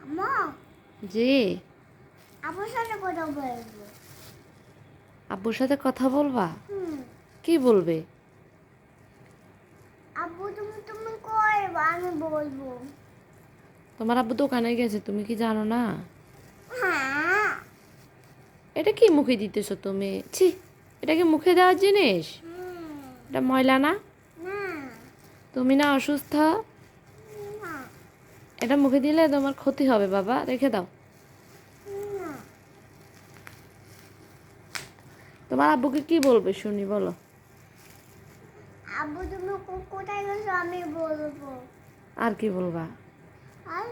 আম্মা জি। আব্বুর সাথে কথা বলবো। আব্বুর সাথে কথা বলবা? হুম। কি বলবে? আব্বু তুমি তুমি করবা আমি বলবো। তোমার আব্বু দোকানে গেছে, তুমি কি জানো না? হ্যাঁ। এটা কি মুখে দিতেছো তুমি? ছি, এটা কি মুখে দেওয়ার জিনিস? হুম। এটা ময়লা না? না। তুমি না অসুস্থ? না। এটা মুখে দিলে তোমার ক্ষতি হবে বাবা, রেখে দাও। না। তোমার আব্বুকে কি বলবে শুনি, বলো। আব্বু তুমি কোথায় গেছো আমি বলবো। আর কি বলবা? আর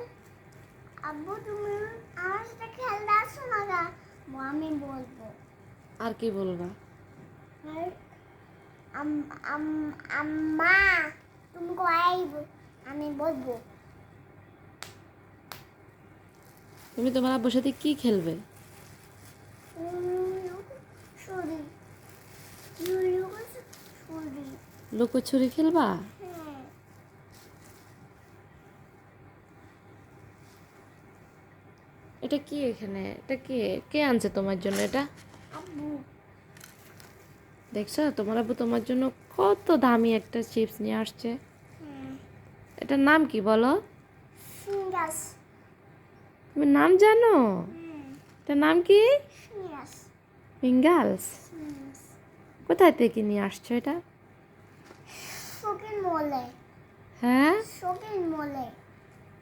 আব্বু তুমি আমার সাথে খেলতে আসো না গা, আমি বলবো। আর কি বলবা? আর আম আম আম্মা তুমি কোথায় আমি বলবো। তুমি তোমার আব্বুর সাথে কি খেলবে? Sorry sorry. লুকোচুরি খেলবা? হ্যাঁ। এটা কি এখানে? এটা কে কে আনছে তোমার জন্য এটা? আব্বু। দেখছো, তোমার আব্বু তোমার জন্য কত দামি একটা চিপস নিয়ে আসছে। হ্যাঁ। এটার নাম কি বলো? সিঙ্গাস। তুমি নাম জানো? হ্যাঁ। এটার নাম কি? সিঙ্গাস। ফিঙ্গালস। সিঙ্গাস। কোথায় থেকে নিয়ে আসছো এটা? শপিং মলে। হ্যাঁ, শপিং মলে।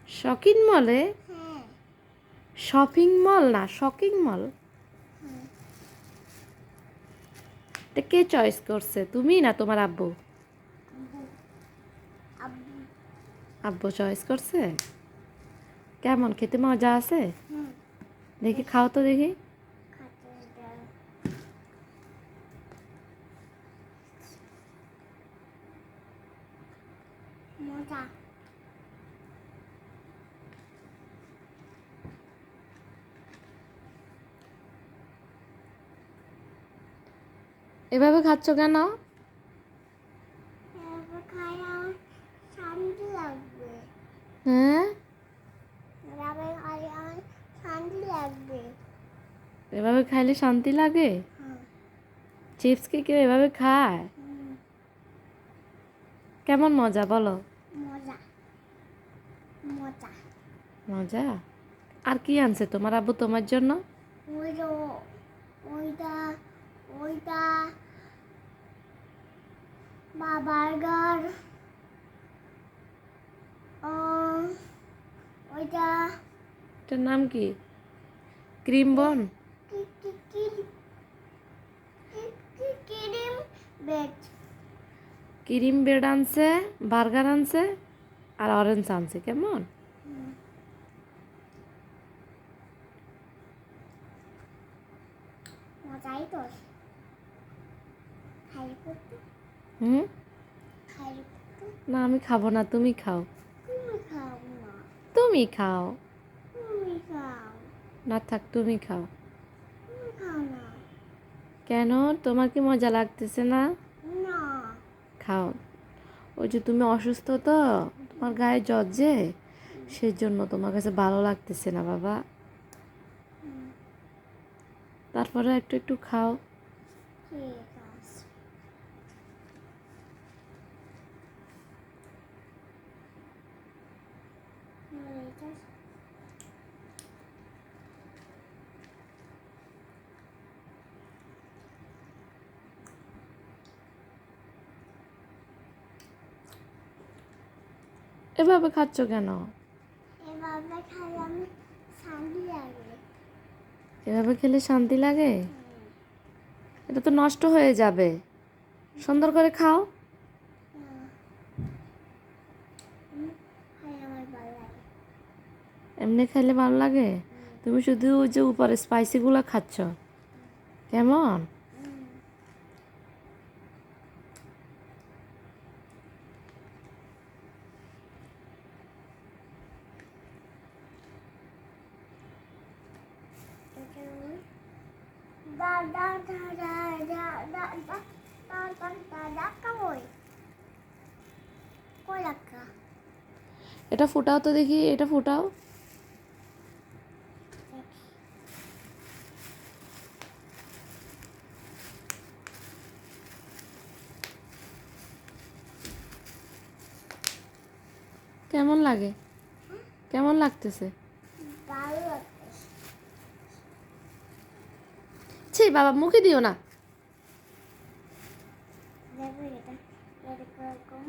শপিং মলে? হ্যাঁ। শপিং মল না, শপিং মল। হুম। এটা কে চয়েস করছে, তুমি না তোমার আব্বু? আব্বু। আব্বু। আব্বু চয়েস করছে। কেমন খেতে, মজা আছে? হুম। দেখি খাও তো দেখি। খাতে দাও। মজা। এভাবে খাচ্ছ কেন? এবার খাই আমার শান্তি লাগবে। হ্যাঁ, এভাবে খাই আমার শান্তি লাগবে। এভাবে খাইলে শান্তি লাগে? হ্যাঁ। চিপস কি কেউ এভাবে খায়? হুম। কেমন মজা বলো? মজা। মজা। মজা। আর কি আনছে তোমার আব্বু তোমার জন্য? ওই যে ওইটা ওইটা বা বার্গার ওইটা এটার নাম কি? ক্রিম বন? কি কি কি কি ক্রিম বেড। ক্রিম ব্রেড আনছে, বার্গার আনছে, আর অরেঞ্জ আনছে। কেমন? মজাই তো খাই করতে হুম। খাই করতে। না, আমি খাবো না, তুমি খাও। তুমি খাও না। তুমি খাও। তুমি খাও। না থাক, তুমি খাও। তুমি খাও না। কেন? তোমার কি মজা লাগতেছে না? না। খাও। ওই যে তুমি অসুস্থ তো, তোমার গায়ে জ্বর যে, সেজন্য তোমার কাছে ভালো লাগতেছে না বাবা। তারপরে একটু একটু খাও। ঠিক আছে। এটা এভাবে খাচ্ছ কেন? এভাবে খাই আমি শান্তি লাগে। এভাবে খেলে শান্তি লাগে? এটা তো নষ্ট হয়ে যাবে। সুন্দর করে খাও। খাই আমার ভালো লাগে। এমনি খাইলে ভালো লাগে? তুমি শুধু ওই যে উপরে স্পাইসিগুলো খাচ্ছ। কেমন? দাদা দাদা দাদা দাদা দাদা কই কই রাখা। এটা ফুটাও তো দেখি, এটা ফুটাও। কেমন লাগে? কেমন লাগতেছে? ভালো লাগতেছে। ছি বাবা, মুখে দিও না। দেখো এটা এরকম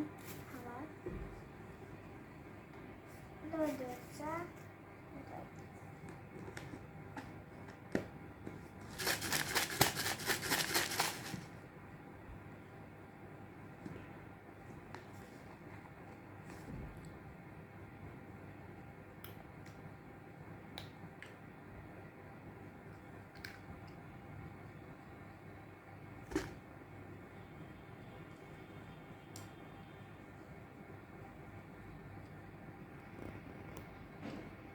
খাবার। এটা হচ্ছে